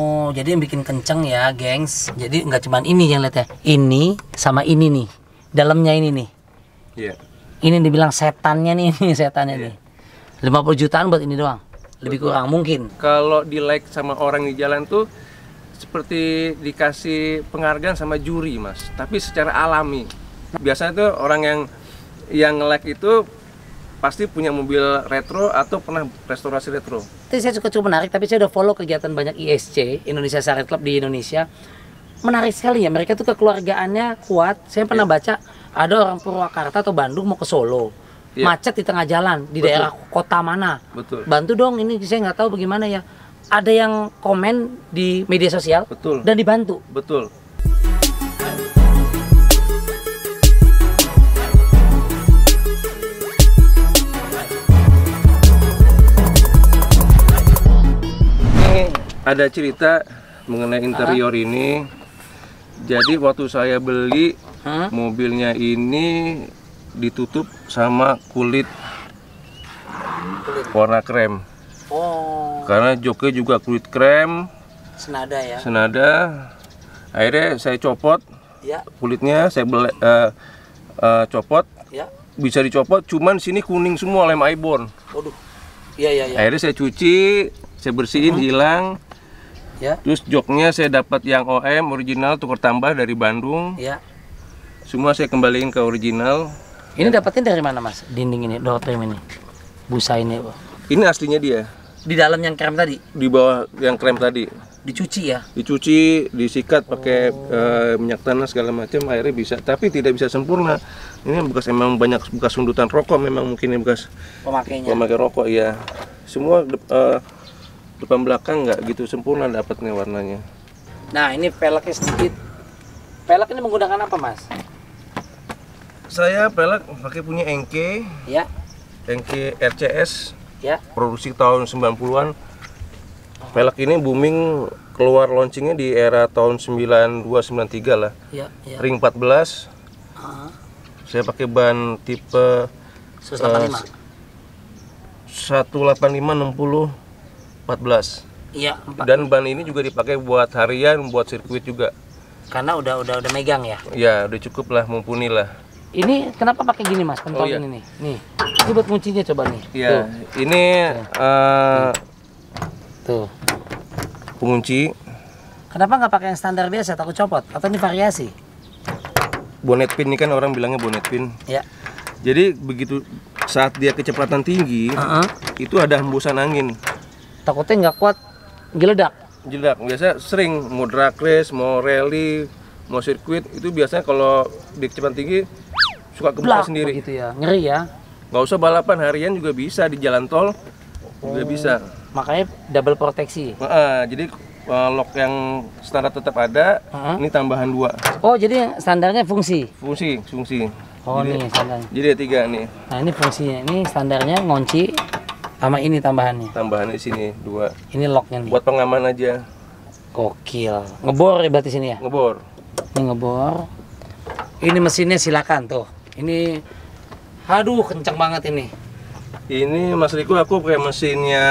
Oh, jadi yang bikin kenceng ya, gengs. Jadi nggak cuman ini yang lihat ya. Ini sama ini nih. Dalamnya ini nih. Iya. Ini dibilang setannya nih, ini setannya Iya. nih. 50 jutaan buat ini doang. Lebih kurang mungkin. Kalau di like sama orang di jalan tuh seperti dikasih penghargaan sama juri, Mas. Tapi secara alami. Biasanya tuh orang yang like itu pasti punya mobil retro atau pernah restorasi retro. Itu saya cukup menarik, tapi saya udah follow kegiatan banyak ISC, Indonesia Saret Club di Indonesia. Menarik sekali ya, mereka tuh kekeluargaannya kuat. Saya pernah baca ada orang Purwakarta atau Bandung mau ke Solo. Iya. Macet di tengah jalan, di Betul. daerah kota mana. Betul. Bantu dong, ini saya nggak tahu bagaimana ya. Ada yang komen di media sosial Betul. dan dibantu. Betul. Ini ada cerita mengenai interior ini. Jadi waktu saya beli mobilnya ini ditutup sama kulit warna krem. Oh, Karena joknya juga kulit krem, senada ya. senada. Akhirnya saya copot Ya, kulitnya, saya copot. ya. Bisa dicopot, cuman sini kuning semua lem Aibon. Waduh. Iya, iya, iya. Akhirnya saya cuci, saya bersihin, hilang. Ya, Terus joknya saya dapat yang OM original, tukar tambah dari Bandung. ya. Semua saya kembaliin ke original. Ini dapetin dari mana, Mas? Dinding ini, door frame ini. Busa ini, Pak. Ini aslinya dia, Di dalam yang krem tadi di bawah yang krem tadi. dicuci ya. Dicuci, disikat pakai minyak tanah segala macam, akhirnya bisa. Tapi tidak bisa sempurna. Ini bekas, emang banyak bekas sundutan rokok, memang mungkin ini bekas Pemakainya. pemakai rokok ya. Semua depan belakang nggak gitu sempurna dapatnya warnanya. Nah, ini peleknya sedikit. Pelek ini menggunakan apa, Mas? Saya pelek pakai punya Enkei Ya, RCS, ya. produksi tahun 90-an. Pelek ini booming, keluar launchingnya di era tahun 92-93 lah. Ya, ya. Ring 14. Saya pakai ban tipe 185. 185/60 14. Iya, 4. Dan ban ini juga dipakai buat harian, buat sirkuit juga. Karena udah megang ya. Ya, udah cukup lah, mumpuni lah. Ini kenapa pakai gini, Mas? Pentol Oh, iya. ini nih. Nih. Ini buat kuncinya coba nih. Ya, ini Tuh. pengunci. Kenapa nggak pakai yang standar biasa, takut copot? Atau ini variasi? Bonnet pin ini kan orang bilangnya bonnet pin. Ya. Jadi begitu saat dia kecepatan tinggi, itu ada hembusan angin. Takutnya nggak kuat, geledak. Jeledak. Biasa sering mau drag race, mau rally, mau sirkuit, itu biasanya kalau di kecepatan tinggi suka kebuka Blak, sendiri. begitu ya. Ngeri ya. Nggak usah balapan, harian juga bisa di jalan tol juga bisa. Makanya double proteksi. Jadi lock yang standar tetap ada, ini tambahan 2 Oh, jadi standarnya fungsi. fungsi. Oh, Jadi- nih standarnya. Jadi ada 3 nih, Nah, ini fungsinya. Ini standarnya ngunci sama ini tambahannya. tambahan di sini 2 Ini locknya nih. buat pengaman aja. Gokil. Ngebor ya berarti sini ya? Ngebor. Ini ngebor. Ini mesinnya silakan tuh. Ini aduh kencang banget ini. Ini Mas Riko, aku pakai mesinnya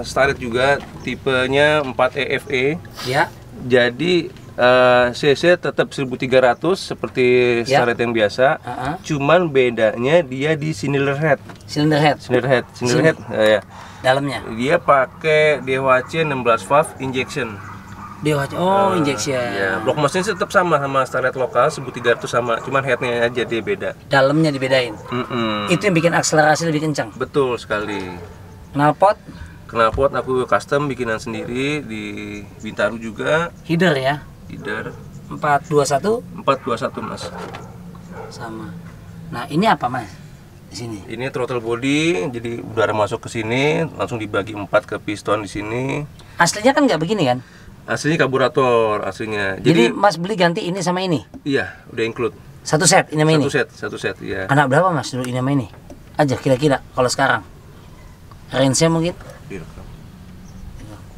Starlet juga, tipenya 4 EFE. Ya. Jadi cc tetap 1300 seperti Ya. Starlet yang biasa. Cuman bedanya dia di cylinder head. Cylinder head Cylinder head ya. dalamnya. Dia pakai DHC 16 valve injection. Injection. Ya, blok mesin tetap sama Starlet lokal 1300 sama, cuman headnya aja dia beda. Dalamnya dibedain. Itu yang bikin akselerasi lebih kencang. Betul sekali. Knalpot, Knalpot aku custom bikinan sendiri di Bintaro juga. header ya. Leader 421 421 Mas. sama. Nah, ini apa, Mas? Di sini. Ini throttle body, jadi udara masuk ke sini, langsung dibagi 4 ke piston di sini. Aslinya kan nggak begini kan? Aslinya karburator aslinya. Jadi Mas beli ganti ini sama ini. Iya, udah include. Satu set ini sama ini. Satu set ya. Anak berapa, Mas, dulu ini sama ini? Aja kira-kira kalau sekarang. Range-nya mungkin.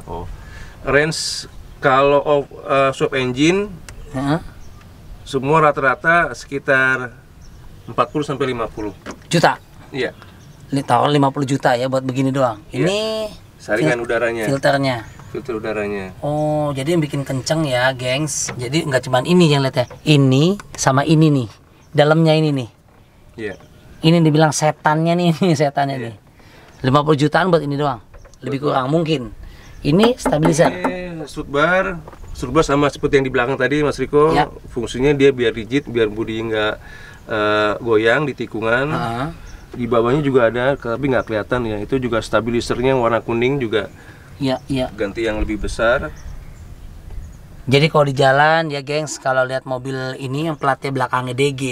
Oh. Range kalau swap engine Heeh. semua rata-rata sekitar 40 sampai 50. Juta. Iya. Taruh 50 juta ya buat begini doang. Ini Saringan udaranya. filternya. filter udaranya. Oh, jadi yang bikin kenceng ya, gengs. Jadi nggak cuman ini yang lihat ya. Ini sama ini nih. Dalamnya ini nih. Iya. Ini dibilang setannya nih, setannya nih. 50 jutaan buat ini doang. Lebih kurang mungkin. Ini stabilizer. Strut bar sama seperti yang di belakang tadi Mas Riko. Ya. Fungsinya dia biar rigid, biar bodi nggak goyang di tikungan. Di bawahnya juga ada, tapi nggak kelihatan ya. Itu juga stabilizernya warna kuning juga. Iya, iya. Ganti yang lebih besar. Jadi kalau di jalan ya gengs, kalau lihat mobil ini yang platnya belakangnya DG,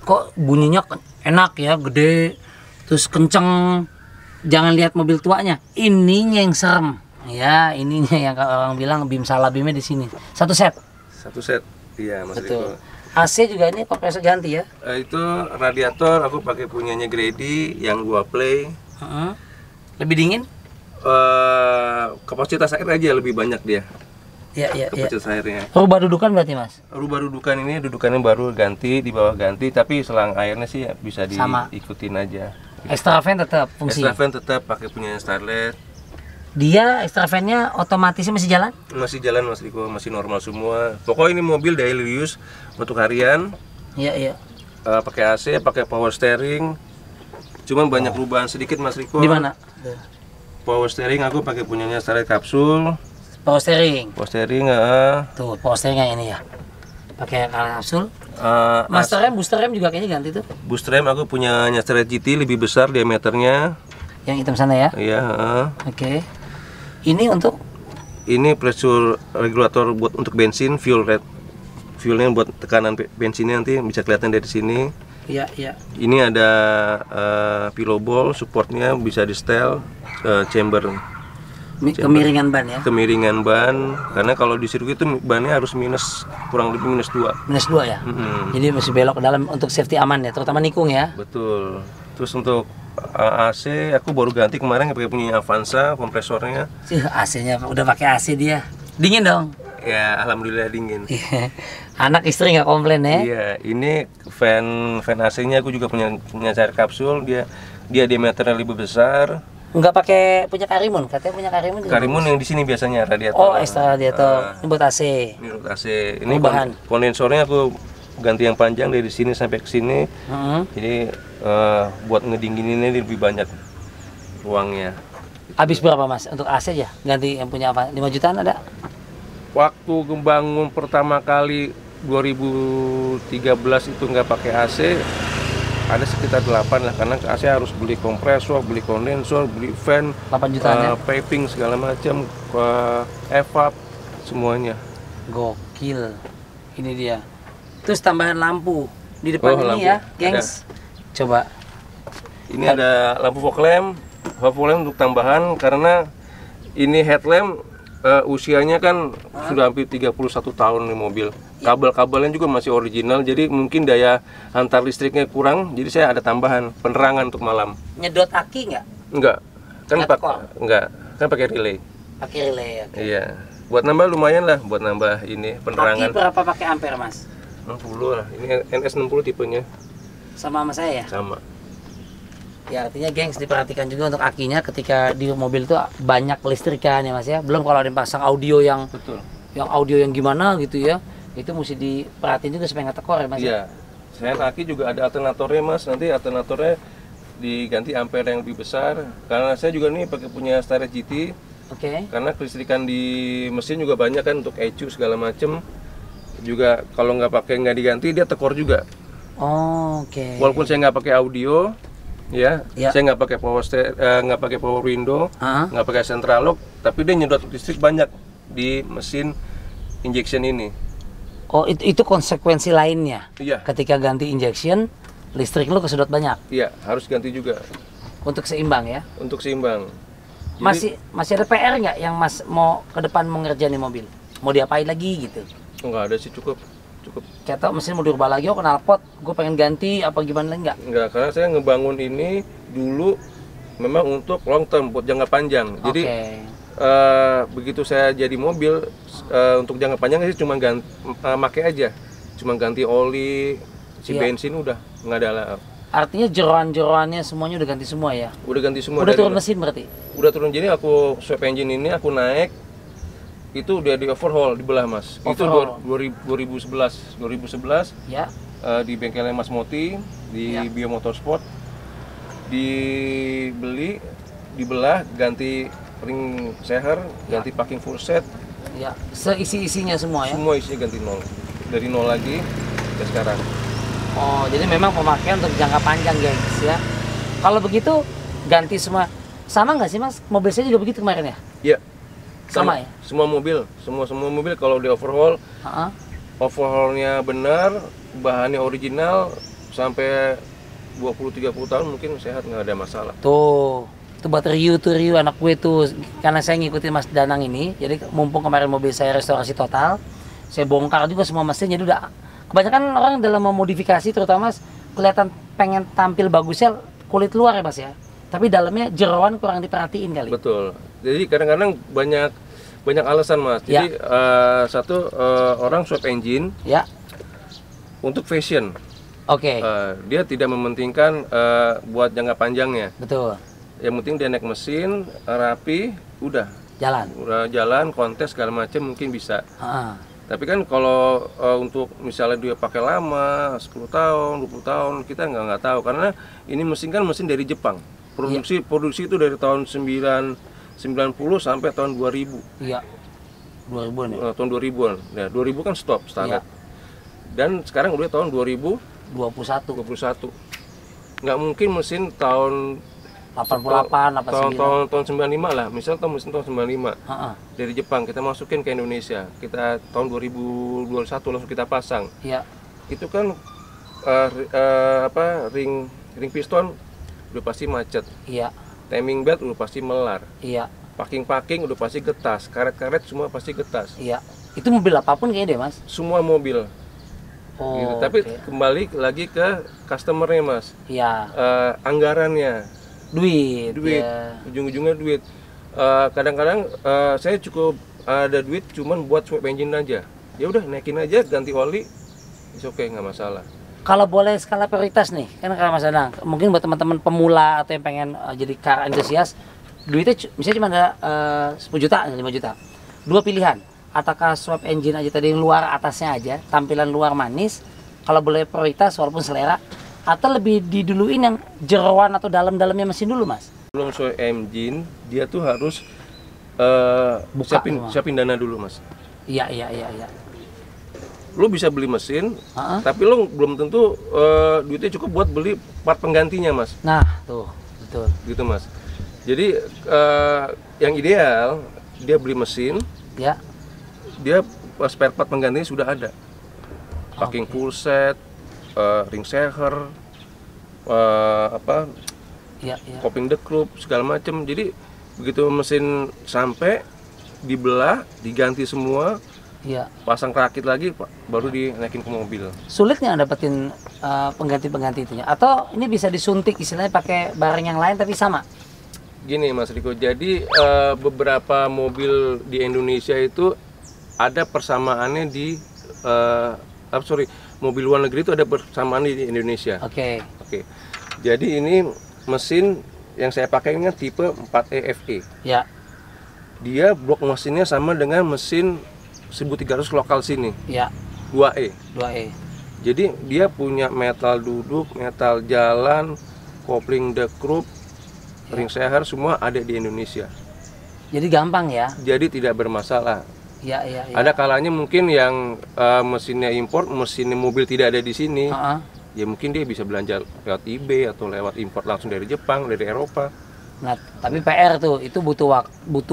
kok bunyinya enak ya, gede, terus kenceng. Jangan lihat mobil tuanya, ininya yang serem. Ya, ininya yang orang bilang bim salah bimnya di sini. Satu set. Satu set. Iya, Mas Betul. Riko. AC juga ini kompresor ganti ya. Itu radiator aku pakai punyanya Grady yang gua play. Lebih dingin? Kapasitas air aja lebih banyak dia. Iya, iya, iya. Kapasitas airnya. Rubah dudukan berarti, Mas? Rubah dudukan ini dudukannya baru ganti, di bawah ganti, tapi selang airnya sih bisa Sama. diikutin aja. Extra fan tetap fungsi. Extra fan tetap pakai punya Starlet. Dia extra fan-nya otomatisnya masih jalan? Masih jalan Mas Riko, masih normal semua. Pokoknya ini mobil daily use untuk harian. Iya, iya. Pakai AC, pakai power steering. Cuman banyak perubahan sedikit Mas Riko. Di mana? Power steering aku pakai punyanya Starlet kapsul. Power steering. Power steering Tuh, power steering yang ini ya. Pakai kapsul. Master rem, booster rem juga kayaknya ganti tuh. boost rem aku punyanya Starlet GT lebih besar diameternya. Yang hitam sana ya. Iya, Oke. Ini untuk ini pressure regulator buat untuk bensin, fuelnya buat tekanan bensinnya nanti bisa kelihatan dari sini. iya, iya. Ini ada pillow ball, supportnya bisa di setel chamber Kemiringan ban ya. kemiringan ban, karena kalau di sirkuit itu bannya harus kurang lebih -2. -2 ya. Jadi masih belok ke dalam untuk safety aman ya, terutama nikung ya. Betul. Terus untuk AC aku baru ganti kemarin pakai punya Avanza kompresornya. AC-nya udah pakai AC dia. Dingin dong. Ya alhamdulillah dingin. Anak istri nggak komplain ya. Iya, ini fan AC-nya aku juga punya cair kapsul, dia diameternya lebih besar. Nggak pakai punya Karimun, katanya punya Karimun. Karimun yang di sini biasanya radiator. Oh, extra radiator. Ini buat AC. Ini untuk AC. Ini Bahan. kondensornya aku ganti yang panjang dari sini sampai ke sini. Jadi buat ngedingininnya lebih banyak ruangnya. Habis berapa Mas untuk AC aja? Ganti yang punya apa? 5 jutaan ada? Waktu bangun pertama kali 2013 itu nggak pakai AC, ada sekitar 8 lah, karena AC harus beli kompresor, beli kondensor, beli fan, 8 jutaan ya? piping segala macam, evap semuanya. Gokil. Ini dia. Terus tambahan lampu di depan ini lampu. ya, gengs. Coba. Ini ada lampu fog lamp untuk tambahan karena ini headlamp usianya kan sudah hampir 31 tahun nih mobil. Kabel-kabelnya juga masih original, jadi mungkin daya antar listriknya kurang, jadi saya ada tambahan penerangan untuk malam. Nyedot aki nggak? Enggak, kan Nggak tekor? kan pakai relay. Pakai relay ya. Iya, buat nambah lumayan lah, buat nambah ini penerangan. Aki berapa pakai ampere Mas? 60 lah, ini NS60 tipenya. Sama saya ya? Sama. Ya artinya gengs diperhatikan juga untuk akinya ketika di mobil itu banyak listrikan ya Mas ya. Belum kalau ada yang pasang audio yang Betul. yang gimana gitu ya. Itu mesti diperhatiin juga supaya nggak tekor ya Mas. Iya. Saya aki juga ada alternatornya Mas. Nanti alternatornya diganti ampere yang lebih besar. Karena saya juga nih pakai punya Starlet GT. Oke. Karena kelistrikan di mesin juga banyak kan untuk ECU segala macem. Juga kalau nggak diganti dia tekor juga. Oh, oke. Walaupun saya nggak pakai audio, ya, Ya. saya nggak pakai nggak pakai power window, Ah. nggak pakai central lock, tapi dia nyedot listrik banyak di mesin injection ini. Oh, itu konsekuensi lainnya. Iya, Ketika ganti injection, listrik lu kesedot banyak iya harus ganti juga untuk seimbang ya. untuk seimbang. Jadi, Masih ada PR nggak yang Mas mau ke depan mau ngerjain nih mobil? Mau diapain lagi gitu? nggak ada sih, cukup. Kayak tau mesin mau dirubah lagi, oh knalpot, gue pengen ganti apa gimana lagi nggak? Nggak, karena saya ngebangun ini dulu memang untuk long term, buat jangka panjang. Jadi begitu saya jadi mobil untuk jangka panjang sih cuma pakai aja, cuma ganti oli, Iya. bensin udah nggak ada lah. Artinya jeroan-jeroannya semuanya udah ganti semua ya? Udah ganti semua. Udah dari turun mesin berarti? Udah turun, jadi aku swap engine ini aku naik itu udah di overhaul, dibelah Mas. Overhaul. Itu 2011 Ya. di bengkelnya Mas Moti di Ya. Bio Motorsport, dibeli, dibelah, ganti ring seher, ganti packing full set, Ya. Seisi-isinya semua ya. semua isinya ganti nol, dari nol lagi ke sekarang. Oh, jadi memang pemakaian untuk jangka panjang, gengs ya. Kalau begitu ganti semua. Sama nggak sih Mas? Mobil saya juga begitu kemarin ya? Ya, Sama ya? Semua mobil, semua mobil kalau di overhaul, Heeh. overhaulnya benar, bahannya original, sampai 20-30 tahun mungkin sehat, nggak ada masalah. Tuh, itu buat review anak gue tuh, karena saya ngikutin Mas Danang ini. Jadi mumpung kemarin mobil saya restorasi total, saya bongkar juga semua mesin. Jadi udah kebanyakan orang dalam memodifikasi, terutama Mas, kelihatan pengen tampil bagusnya kulit luar ya Mas ya. Tapi dalamnya jeroan kurang diperhatiin kali. Betul. Jadi kadang-kadang banyak alasan Mas. Ya. Jadi satu, orang swap engine Ya, untuk fashion. oke, Dia tidak mementingkan buat jangka panjangnya. betul. Yang penting dia naik mesin rapi, udah Jalan. jalan, kontes segala macam mungkin bisa. Heeh. Tapi kan kalau untuk misalnya dia pakai lama 10 tahun, 20 tahun, kita nggak tahu karena ini mesin kan mesin dari Jepang. Produksi itu dari tahun 90 sampai tahun 2000. Iya. 2000-an ya. Tahun 2000-an. Nah, 2000 kan stop standar. Iya. Dan sekarang udah tahun 2021. 21. Nggak mungkin mesin tahun 88 apa 9. tahun 95 lah, misal mesin tahun 95 Heeh. dari Jepang kita masukin ke Indonesia, kita tahun 2021 langsung kita pasang. Iya. Itu kan ring piston udah pasti macet, Iya. timing belt udah pasti melar, Iya. packing udah pasti getas, karet semua pasti getas, Iya. Itu mobil apapun kayaknya deh, Mas. semua mobil. Oh. Gitu. Tapi oke. kembali lagi ke customernya Mas, Iya. anggarannya, Duit. duit, Ya. ujung-ujungnya duit. Kadang-kadang saya cukup ada duit cuman buat swap engine aja, ya udah naikin aja, ganti oli, oke, nggak masalah. Kalau boleh skala prioritas nih, kan kalau Mas Danang, mungkin buat teman-teman pemula atau yang pengen jadi car enthusiast, duitnya misalnya cuma ada 10 juta, 5 juta. Dua pilihan, apakah swap engine aja tadi yang luar atasnya aja, tampilan luar manis, kalau boleh prioritas walaupun selera, atau lebih diduluin yang jeroan atau dalam-dalamnya mesin dulu Mas? Belum swap engine, dia tuh harus Buka semua. siapin dana dulu Mas. Iya. Lo bisa beli mesin, Heeh. tapi lo belum tentu duitnya cukup buat beli part penggantinya Mas, Nah, tuh, betul. gitu Mas. Jadi yang ideal dia beli mesin, Ya, dia spare part penggantinya sudah ada, packing Oke. full set, ring seher, iya. coping dekruk segala macam. Jadi begitu mesin sampai dibelah, diganti semua, Iya. pasang rakit lagi, baru dinaikin ke mobil. Sulit nggak dapetin pengganti-pengganti itunya? Atau ini bisa disuntik istilahnya pakai barang yang lain tapi sama? Gini Mas Riko, jadi beberapa mobil di Indonesia itu ada persamaannya di mobil luar negeri itu ada persamaan di Indonesia. Oke. Oke. Jadi ini mesin yang saya pakai ini tipe 4E FE. Ya. Dia blok mesinnya sama dengan mesin 1300 lokal sini, Ya. 2E. 2E. Jadi dia punya metal duduk, metal jalan, kopling dekruk, ring seher semua ada di Indonesia. Jadi gampang ya? Jadi tidak bermasalah. Ya. Ada kalanya mungkin yang mesinnya import, mesinnya mobil tidak ada di sini, Heeh. ya mungkin dia bisa belanja lewat eBay atau lewat import langsung dari Jepang, dari Eropa. Nah, tapi PR tuh itu butuh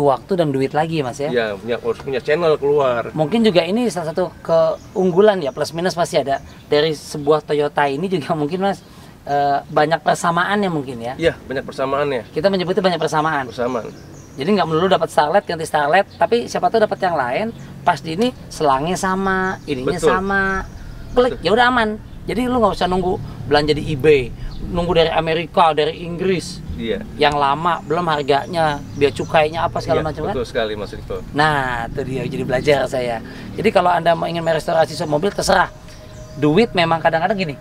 waktu dan duit lagi Mas ya. Ya, harus punya channel keluar. Mungkin juga ini salah satu keunggulan ya, plus minus pasti ada dari sebuah Toyota ini juga mungkin Mas, banyak persamaannya mungkin ya. Iya, banyak persamaannya. Kita menyebutnya banyak persamaan. Persamaan. Jadi nggak melulu dapat Starlet ganti Starlet, tapi siapa tahu dapat yang lain. Pas di ini selangnya sama, ininya Betul. sama, klik ya udah aman. Jadi lu nggak usah nunggu belanja di eBay, nunggu dari Amerika, dari Inggris, Iya. yang lama belum harganya, biaya cukainya apa segala Iya, macam kan. betul sekali Mas Riko. Nah, itu dia jadi belajar saya. Jadi kalau Anda mau ingin merestorasi sebuah mobil terserah. Duit memang kadang-kadang gini.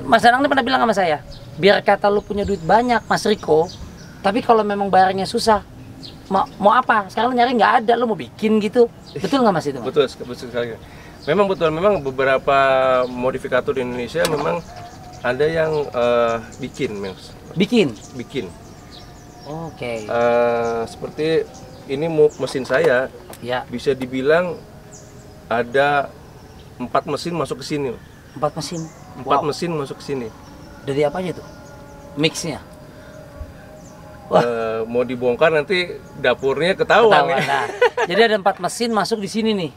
Mas Danang ini pernah bilang sama saya, biar kata lu punya duit banyak Mas Riko, tapi kalau memang bayarnya susah, mau apa? Sekarang lu nyari nggak ada, lu mau bikin gitu. Betul nggak Mas itu, Mas? Betul sekali. Memang betul, memang beberapa modifikator di Indonesia memang ada yang bikin, Mas. Bikin. Oke. Seperti ini mesin saya, Ya, bisa dibilang ada 4 mesin masuk ke sini. 4 mesin. 4 mesin masuk ke sini. Dari apa aja tuh? Mixnya. Mau dibongkar nanti dapurnya ketahuan. Ya. Nah, jadi ada 4 mesin masuk di sini nih.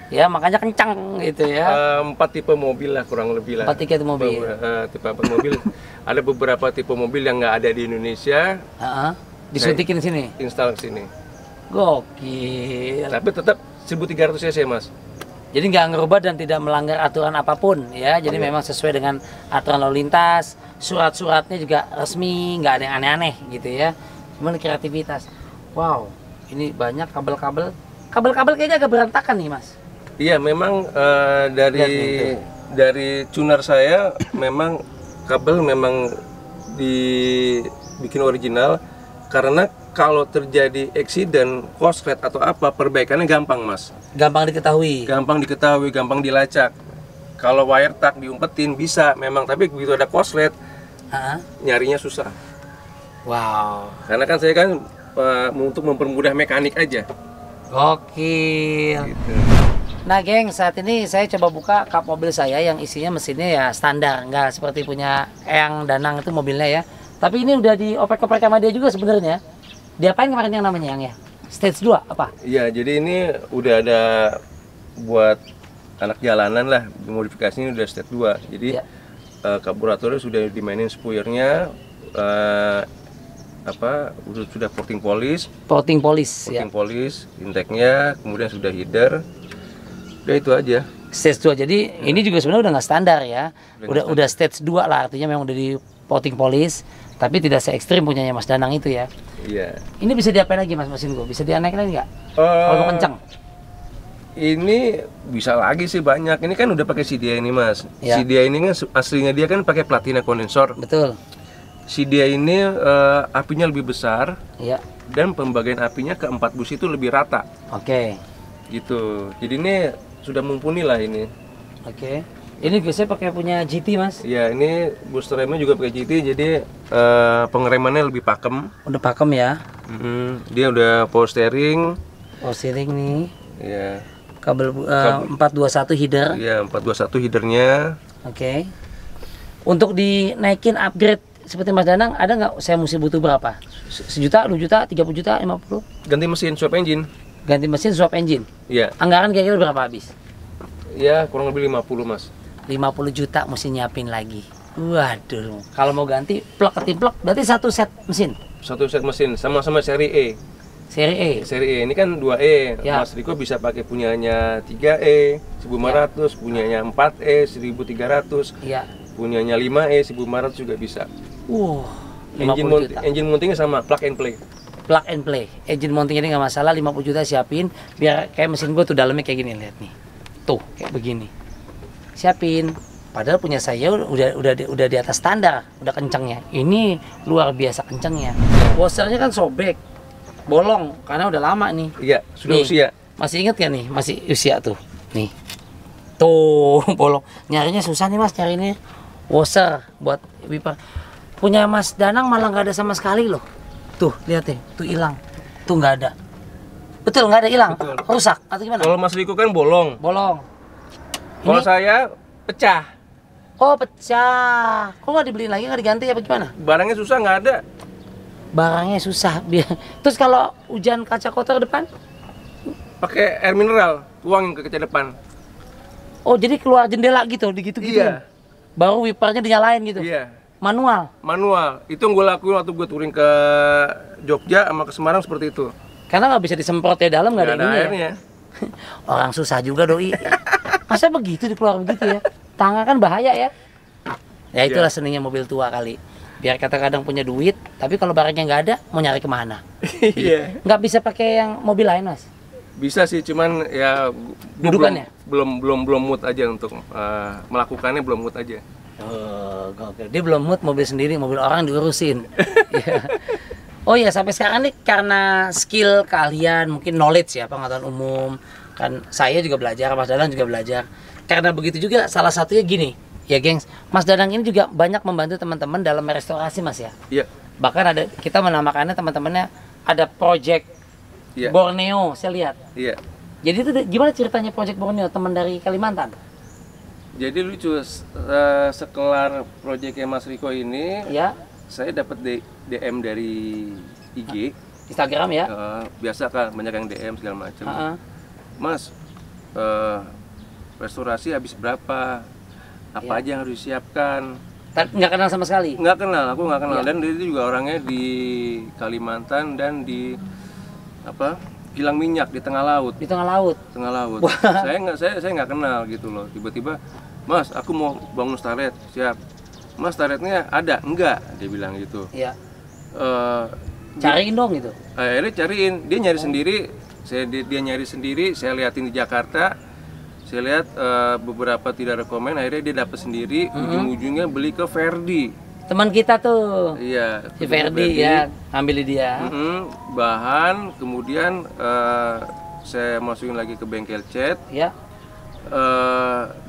Ya, makanya kencang gitu ya. 4 tipe mobil lah kurang lebih lah. 4 tipe mobil. Tipe 4 mobil. Ada beberapa tipe mobil yang nggak ada di Indonesia. Disuntikin di sini. Install ke sini. Gokil. Tapi tetap 1300 cc, Mas. Jadi nggak ngerubah dan tidak melanggar aturan apapun ya. Jadi memang sesuai dengan aturan lalu lintas. Surat-suratnya juga resmi, nggak ada yang aneh-aneh gitu ya. Cuman kreativitas. Wow, ini banyak kabel-kabel. Kabel-kabel kayaknya agak berantakan nih, Mas. Iya, memang dari tuner saya memang kabel memang dibikin original karena kalau terjadi eksiden, korslet atau apa, perbaikannya gampang, Mas. Gampang diketahui. Gampang dilacak. Kalau wire tag diumpetin bisa memang, tapi begitu ada korslet nyarinya susah. Wow. Karena kan saya kan untuk mempermudah mekanik aja. Gokil. Gitu. Nah, geng, saat ini saya coba buka kap mobil saya yang isinya mesinnya ya standar, nggak seperti punya Eyang Danang itu mobilnya ya. Tapi ini udah dioprek-oprek sama dia juga sebenarnya. Diapain kemarin yang namanya yang ya? Stage 2 apa? Iya, jadi ini udah ada buat anak jalanan lah, modifikasinya udah stage 2. Jadi karburatornya sudah dimainin spoilernya, sudah porting polish, intake-nya, kemudian sudah header. Udah itu aja. Stage 2. Jadi ini juga sebenarnya udah nggak standar ya. Udah stage 2 lah, artinya memang udah di porting polish, tapi tidak se ekstrim punyanya Mas Danang itu ya. Iya. Ini bisa diapain lagi Mas mesin gua? Bisa dinaikin lagi nggak? Kalau mau kencang. Ini bisa lagi sih banyak. Ini kan udah pakai CDI ini, Mas. Ya. CDI ini kan aslinya dia kan pakai platina kondensor. Betul. CDI ini apinya lebih besar. Iya. Dan pembagian apinya ke 4 bus itu lebih rata. Oke. Gitu. Jadi ini sudah mumpuni lah ini. Oke. Ini biasanya pakai punya GT, Mas? Iya, ini booster remnya juga pakai GT, jadi pengeremannya lebih pakem. Udah pakem ya? Dia udah power steering. Power steering nih. Iya. Kabel 421 header. Iya, 421 headernya. Oke. Untuk dinaikin upgrade seperti Mas Danang, ada nggak saya mesti butuh berapa? 1 juta, 2 juta, 30 juta, 50? Ganti mesin, swap engine. Ganti mesin, swap engine? Iya. Anggaran kira-kira berapa habis? Ya, kurang lebih 50, Mas. 50 juta mesti nyiapin lagi. Waduh, kalau mau ganti plug ketiplek berarti 1 set mesin. 1 set mesin, sama-sama seri E. Seri E. Seri E ini kan 2E. Ya. Mas Riko bisa pakai punyanya 3E 1500, punyanya 4E 1300. Iya. Punyanya 5E 1500 juga bisa. Engine Engine mountingnya sama, plug and play. Plug and play. Engine mounting ini nggak masalah, 50 juta siapin biar kayak mesin gua tuh dalamnya kayak gini, lihat nih. Tuh, kayak begini. Siapin. Padahal punya saya udah di atas standar, udah kencangnya. Ini luar biasa kencangnya. Washernya kan sobek, bolong karena udah lama nih. Iya, sudah Nih, usia. Masih inget kan nih? Masih usia tuh. Nih. Tuh, bolong. Nyarinya susah nih Mas, nyari ini washer buat wiper. Punya Mas Danang malah nggak ada sama sekali loh. Tuh, lihat deh, tuh hilang. Tuh nggak ada. Betul, nggak ada, hilang. Rusak atau gimana? Kalau Mas Riko kan bolong. Bolong. Kalau saya pecah. Oh, pecah. Kok nggak dibeliin lagi, nggak diganti apa gimana? Barangnya susah, nggak ada. Barangnya susah. Terus kalau hujan kaca kotor depan? Pakai air mineral, tuangin ke kaca depan. Oh, jadi keluar jendela gitu, gitu-gitu. Iya. Baru wipernya dinyalain gitu. Iya. Manual. Itu yang gue lakuin waktu gue touring ke Jogja sama ke Semarang seperti itu. Karena nggak bisa disemprot ya dalam, nggak ada ininya ya? airnya. Orang susah juga doi. Masa begitu dikeluar begitu ya? Tangan kan bahaya ya. Ya itulah seninya mobil tua kali. Biar kadang-kadang punya duit, tapi kalau barangnya nggak ada, mau nyari kemana? Iya. Nggak bisa pakai yang mobil lain Mas? Bisa sih, cuman ya Dudukannya? belum mood aja untuk melakukannya, belum mood aja. Oh, gokil. Dia belum mood mobil sendiri, mobil orang diurusin. Ya. Oh iya, sampai sekarang nih karena skill kalian, mungkin knowledge ya, pengetahuan umum. Kan saya juga belajar, Mas Dadang juga belajar. Karena begitu juga salah satunya gini, ya gengs, Mas Dadang ini juga banyak membantu teman-teman dalam restorasi Mas ya. Iya. Bahkan ada, kita menamakannya teman-temannya ada project Iya. Borneo, saya lihat. Iya. Jadi itu gimana ceritanya project Borneo, teman dari Kalimantan? Jadi lucu, sekelar proyeknya Mas Riko ini, Ya, saya dapat DM dari IG. Instagram ya. Biasa kan banyak yang DM segala macam. Heeh. Mas, restorasi habis berapa? Apa Ya. aja yang harus disiapkan? Nggak kenal sama sekali. Nggak kenal, aku nggak kenal. Ya. Dan dia juga orangnya di Kalimantan dan di apa? Kilang minyak di tengah laut. Di tengah laut. Tengah laut. Wah. Saya nggak kenal gitu loh. Tiba-tiba, Mas, aku mau bangun starlet. Siap. Mas, starletnya ada? Enggak, dia bilang gitu. Ya. Eh, Cariin dong gitu. Akhirnya cariin, dia nyari sendiri. Dia nyari sendiri. Saya liatin di Jakarta. Saya lihat beberapa tidak rekomen. Akhirnya dia dapat sendiri. Ujung-ujungnya beli ke Verdi. Teman kita tuh, Iya. si Ferdi ya, ambil dia. Bahan, kemudian saya masukin lagi ke bengkel cat. Ya.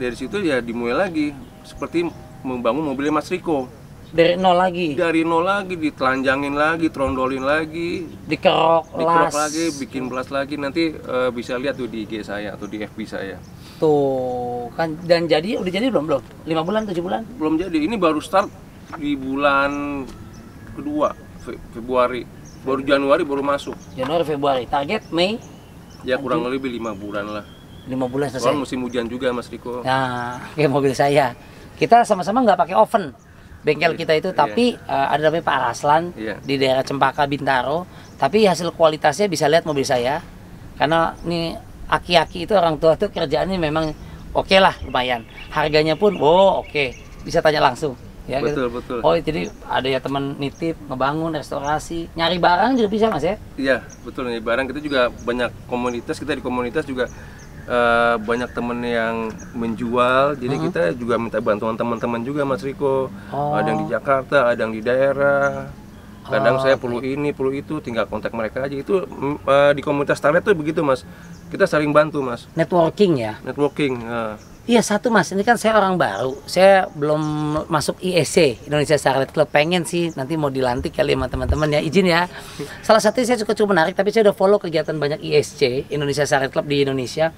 Dari situ ya dimulai lagi seperti membangun mobilnya Mas Riko. Dari nol lagi. Dari nol lagi, ditelanjangin lagi, trondolin lagi, Dikerok dikerok las. lagi, bikin belas lagi. Nanti bisa lihat tuh di IG saya atau di FB saya. Tuh kan, dan jadi udah jadi belum 5 bulan 7 bulan? Belum jadi, ini baru start di bulan kedua, Februari. Baru Januari baru masuk. Januari, Februari, target Mei. Ya kurang lebih 5 bulan lah. 5 bulan Soalnya selesai. musim hujan juga Mas Riko. Nah, kayak mobil saya. Kita sama-sama nggak pakai oven. Bengkel kita itu, tapi ada namanya Pak Raslan Iya. di daerah Cempaka Bintaro. Tapi hasil kualitasnya bisa lihat mobil saya. Karena ini aki-aki itu orang tua tuh kerjaannya memang oke lah, lumayan. Harganya pun, oke. Bisa tanya langsung. Ya, Betul, gitu. betul. Oh, jadi ada ya teman nitip, ngebangun, restorasi, nyari barang juga bisa Mas ya? Iya, betul nih. Barang kita juga banyak komunitas, kita di komunitas juga banyak temen yang menjual. Jadi kita juga minta bantuan teman-teman juga Mas Riko. Ada yang di Jakarta, ada yang di daerah. Kadang saya perlu ini, perlu itu, tinggal kontak mereka aja. Itu di komunitas starlet tuh begitu Mas. Kita saling bantu Mas. Networking ya? Networking. Iya, satu Mas, ini kan saya orang baru. Saya belum masuk ISC, Indonesia Starlet Club. Pengen sih nanti mau dilantik kali sama teman-teman ya, izin ya. Salah satunya saya cukup menarik, tapi saya udah follow kegiatan banyak ISC, Indonesia Starlet Club di Indonesia.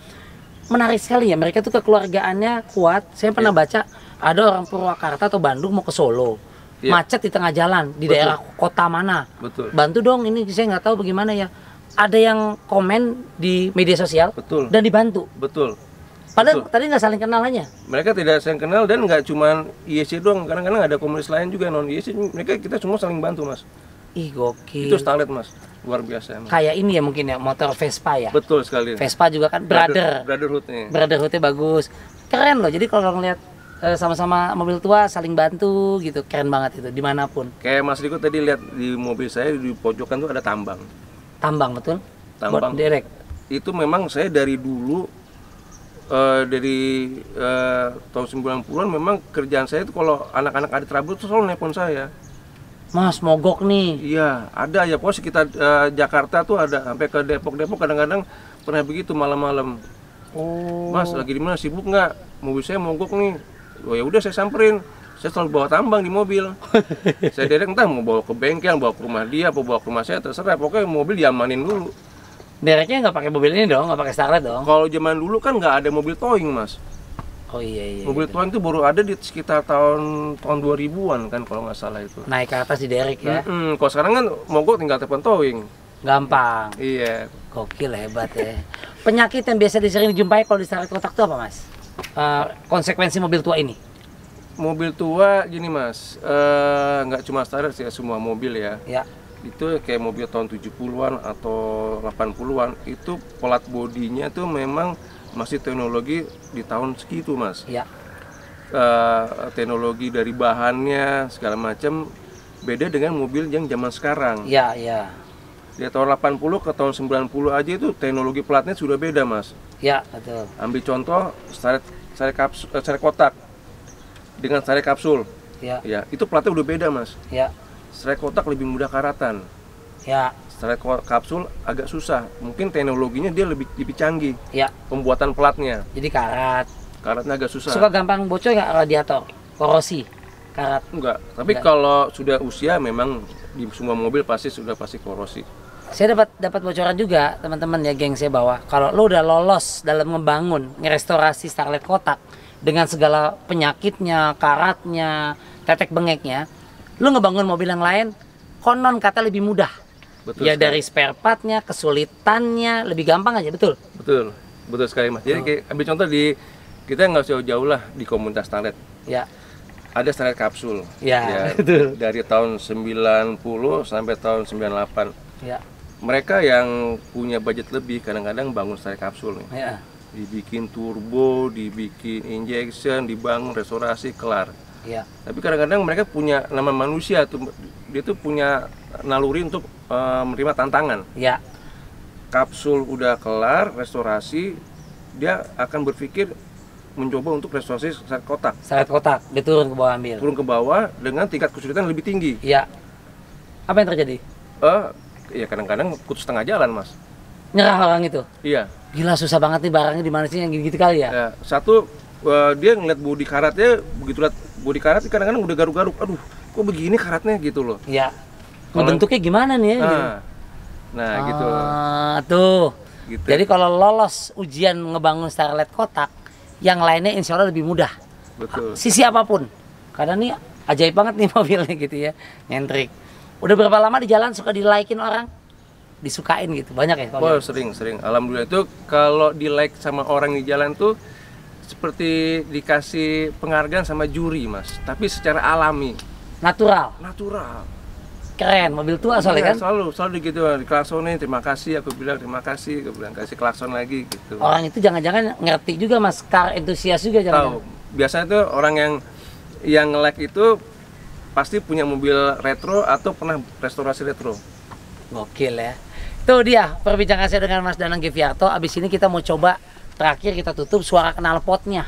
Menarik sekali ya, mereka tuh kekeluargaannya kuat. Saya pernah baca ada orang Purwakarta atau Bandung mau ke Solo. Macet di tengah jalan, di daerah kota mana. Betul. Bantu dong, ini saya nggak tahu bagaimana ya. Ada yang komen di media sosial Betul. dan dibantu. Betul. Padahal tadi nggak saling kenal aja. Mereka tidak saling kenal dan nggak cuman IEC doang. Kadang-kadang ada komunitas lain juga non IEC. Mereka kita semua saling bantu Mas. Ih, gokil. Itu starlet Mas, luar biasa. Mas. Kayak ini ya mungkin ya, motor Vespa ya. Betul sekali. Vespa juga kan Brotherhood-nya. Brotherhoodnya bagus. Keren loh. Jadi kalau ngeliat sama-sama mobil tua saling bantu gitu, keren banget itu dimanapun. Kayak Mas Riko tadi lihat di mobil saya di pojokan tuh ada tambang. Tambang betul? Tambang. Buat derek. Itu memang saya dari dulu dari tahun 90-an memang kerjaan saya itu kalau anak-anak ada trouble tuh selalu nelpon saya. Mas mogok nih. Iya, ada ya pos sekitar Jakarta tuh ada sampai ke Depok kadang-kadang pernah begitu malam-malam. Oh. Mas lagi di mana, sibuk nggak? Mobil saya mogok nih. Oh ya udah saya samperin. Saya selalu bawa tambang di mobil. Saya derek entah mau bawa ke bengkel, bawa ke rumah dia, apa bawa ke rumah saya terserah. Pokoknya mobil diamanin dulu. Dereknya nggak pakai mobil ini dong, nggak pakai Starlet dong. Kalau zaman dulu kan nggak ada mobil towing Mas. Oh iya. Mobil gitu. towing itu baru ada di sekitar tahun 2000-an kan kalau nggak salah itu. Naik ke atas di derek ya. Kalau sekarang kan mogok tinggal telepon towing. Gampang. Iya. Gokil, hebat ya. Penyakit yang biasa sering dijumpai kalau di Starlet kotak itu apa Mas? Konsekuensi mobil tua ini? Mobil tua gini Mas, nggak cuma Starlet sih, semua mobil ya. Ya. Itu kayak mobil tahun 70-an atau 80-an, itu plat bodinya tuh memang masih teknologi di tahun segitu Mas. Ya. Teknologi dari bahannya segala macam beda dengan mobil yang zaman sekarang. Ya, ya. Di tahun 80 ke tahun 90 aja itu teknologi platnya sudah beda Mas. Ya, betul. Ambil contoh sare kotak dengan sare kapsul. Ya. Ya, itu platnya udah beda Mas. Ya. Sare kotak lebih mudah karatan. Ya. Starlet kapsul agak susah. Mungkin teknologinya dia lebih canggih. Ya. Pembuatan platnya. Jadi karat. Karatnya agak susah. Suka gampang bocor nggak radiator? Korosi karat? Enggak. Tapi Enggak. kalau sudah usia memang di semua mobil pasti korosi. Saya dapat bocoran juga teman-teman ya geng saya, bahwa kalau lo udah lolos dalam ngebangun ngerestorasi Starlet kotak dengan segala penyakitnya, karatnya, tetek bengeknya, lo ngebangun mobil yang lain konon kata lebih mudah. Betul Ya sekali. dari spare partnya, kesulitannya lebih gampang aja, betul? Betul sekali Mas. Jadi kayak ambil contoh kita nggak jauh-jauh lah di komunitas Starlet. Ya. Ada Starlet kapsul. Ya, betul. Dari tahun 90 sampai tahun 98. Ya. Mereka yang punya budget lebih kadang-kadang bangun Starlet kapsul nih. Ya. Dibikin turbo, dibikin injection, dibangun restorasi, kelar. Ya. Tapi kadang-kadang mereka punya nama manusia tuh, dia tuh punya naluri untuk menerima tantangan. Ya. Kapsul udah kelar, restorasi, dia akan berpikir mencoba untuk restorasi Starlet kotak. Starlet kotak, dia turun ke bawah ambil. Turun ke bawah dengan tingkat kesulitan lebih tinggi. Ya. Apa yang terjadi? Ya kadang-kadang putus tengah jalan Mas. Nyerah orang itu. Iya. Gila susah banget nih barangnya, di mana sih yang gitu kali ya? Ya, satu dia ngeliat body karatnya, begitu lihat body karat kadang-kadang udah garuk-garuk. Aduh, kok begini karatnya gitu loh. Iya. Kalau- Bentuknya gimana nih ya? Gitu. Tuh. Gitu. Jadi kalau lolos ujian ngebangun Starlet kotak, yang lainnya insya Allah lebih mudah. Betul. Sisi apapun. Karena nih ajaib banget nih mobilnya gitu ya, nyentrik. Udah berapa lama di jalan suka di-like-in orang? Disukain gitu, banyak ya? Wah, sering. Alhamdulillah itu kalau di like sama orang di jalan tuh seperti dikasih penghargaan sama juri Mas. Tapi secara alami, Natural, natural. keren, mobil tua soalnya Iya, kan? selalu gitu, diklaksonin, terima kasih, aku bilang terima kasih, aku bilang kasih klakson lagi gitu. Orang itu jangan-jangan ngerti juga Mas, car entusias juga Tahu. jangan-jangan. Biasanya tuh orang yang nge-like itu pasti punya mobil retro atau pernah restorasi retro. Gokil ya. Itu dia perbincangan saya dengan Mas Danang Geviarto. Abis ini kita mau coba, terakhir kita tutup suara knalpotnya.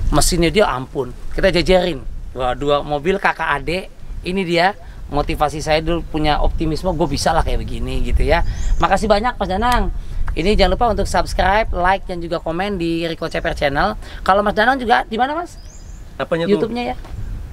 Mesinnya dia ampun, kita jajarin. Wah, dua mobil kakak adik. Ini dia motivasi saya dulu, punya optimisme gue bisa lah kayak begini gitu ya. Makasih banyak Mas Danang. Ini jangan lupa untuk subscribe, like, dan juga komen di Rico Ceper Channel. Kalau Mas Danang juga di mana Mas? Apanya tuh? YouTube-nya ya?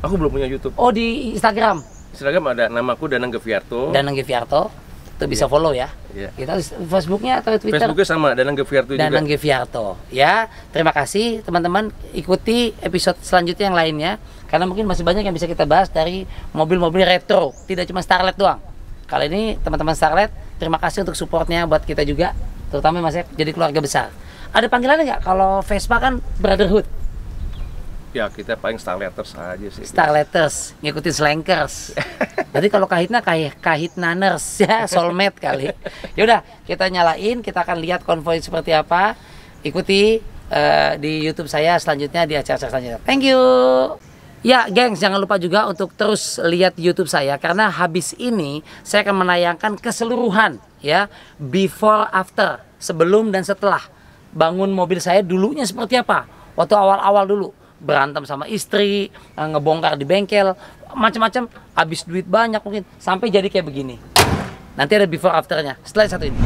Aku belum punya YouTube. Oh, di Instagram. Instagram ada namaku Danang Geviarto. Danang Geviarto. Itu bisa follow ya. Iya. Kita Facebooknya atau Twitter? Facebooknya sama Danang Geviarto juga. Danang Geviarto. Ya, terima kasih teman-teman. Ikuti episode selanjutnya yang lainnya. Karena mungkin masih banyak yang bisa kita bahas dari mobil-mobil retro. Tidak cuma Starlet doang. Kali ini teman-teman Starlet, terima kasih untuk supportnya buat kita juga. Terutama Mas ya, jadi keluarga besar. Ada panggilannya nggak? Kalau Vespa kan brotherhood. Ya kita paling Starletters aja sih. Starletters, ngikutin Slankers. Jadi kalau kahitna kahitnaners ya, soulmate kali. Yaudah, kita nyalain, kita akan lihat konvoi seperti apa. Ikuti di YouTube saya selanjutnya di acara selanjutnya. Thank you. Ya, gengs, jangan lupa juga untuk terus lihat YouTube saya karena habis ini saya akan menayangkan keseluruhan ya, before after, sebelum dan setelah bangun mobil saya dulunya seperti apa. Waktu awal-awal dulu berantem sama istri, ngebongkar di bengkel, macam-macam, habis duit banyak mungkin sampai jadi kayak begini. Nanti ada before afternya setelah satu ini.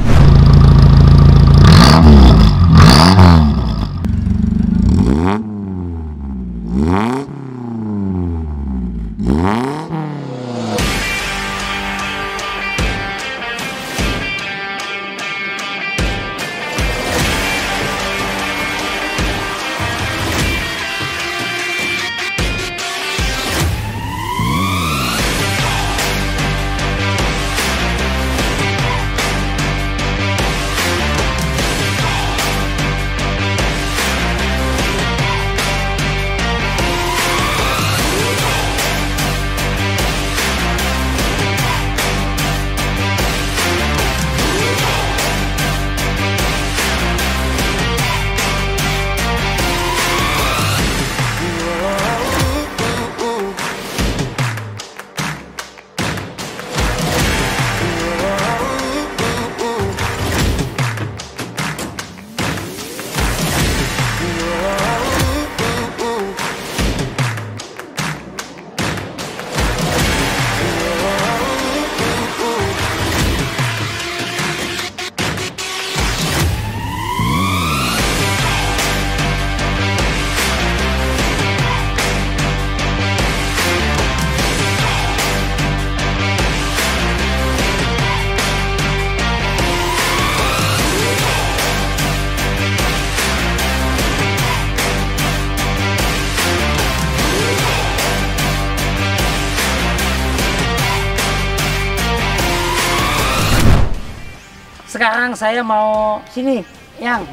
sekarang saya mau sini,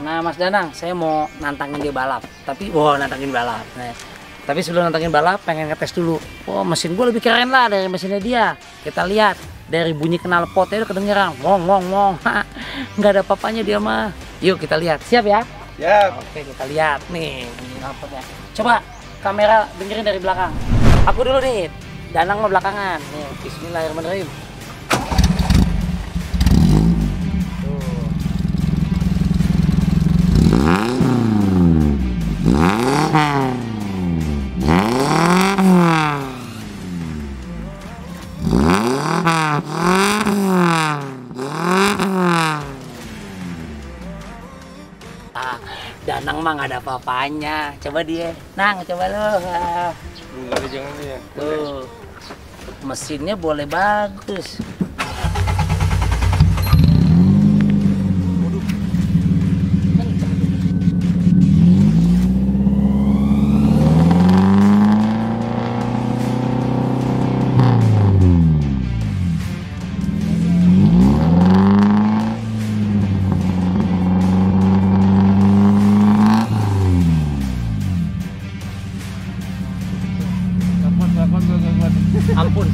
nah Mas Danang, saya mau nantangin dia balap. Tapi, nantangin balap. Nah, tapi sebelum nantangin balap, pengen ngetes dulu. Mesin gue lebih keren lah dari mesinnya dia. Kita lihat dari bunyi knalpotnya udah kedengeran, wong. Nggak ada papanya dia mah. Yuk kita lihat, siap ya? Siap. Oke, kita lihat nih bunyi knalpotnya. Coba kamera dengerin dari belakang. Aku dulu nih, Danang mah belakangan. Nih, Bismillahirrahmanirrahim. Danang mah nggak ada apa-apanya. Coba dia, Nang, coba lo. Jangan dia. Tuh, mesinnya boleh bagus. Ampun,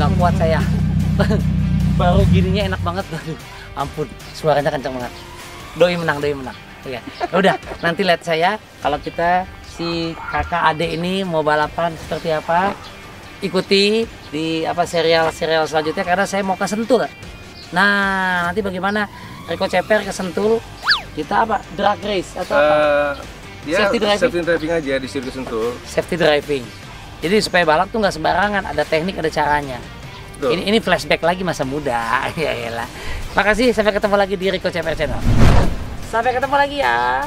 nggak kuat saya. Baru gininya enak banget. Aduh, ampun, suaranya kencang banget. Doi menang. Ya udah, nanti lihat saya kalau kita si kakak adik ini mau balapan seperti apa. Ikuti di serial selanjutnya karena saya mau ke Sentul. Nah, nanti bagaimana Riko Ceper ke Sentul? Kita drag race atau apa? Safety driving aja di sirkuit Sentul. Safety driving. Jadi supaya balap tuh nggak sembarangan, ada teknik, ada caranya. Ini flashback lagi masa muda. Ya elah. Makasih, sampai ketemu lagi di Riko CPR Channel. Sampai ketemu lagi ya.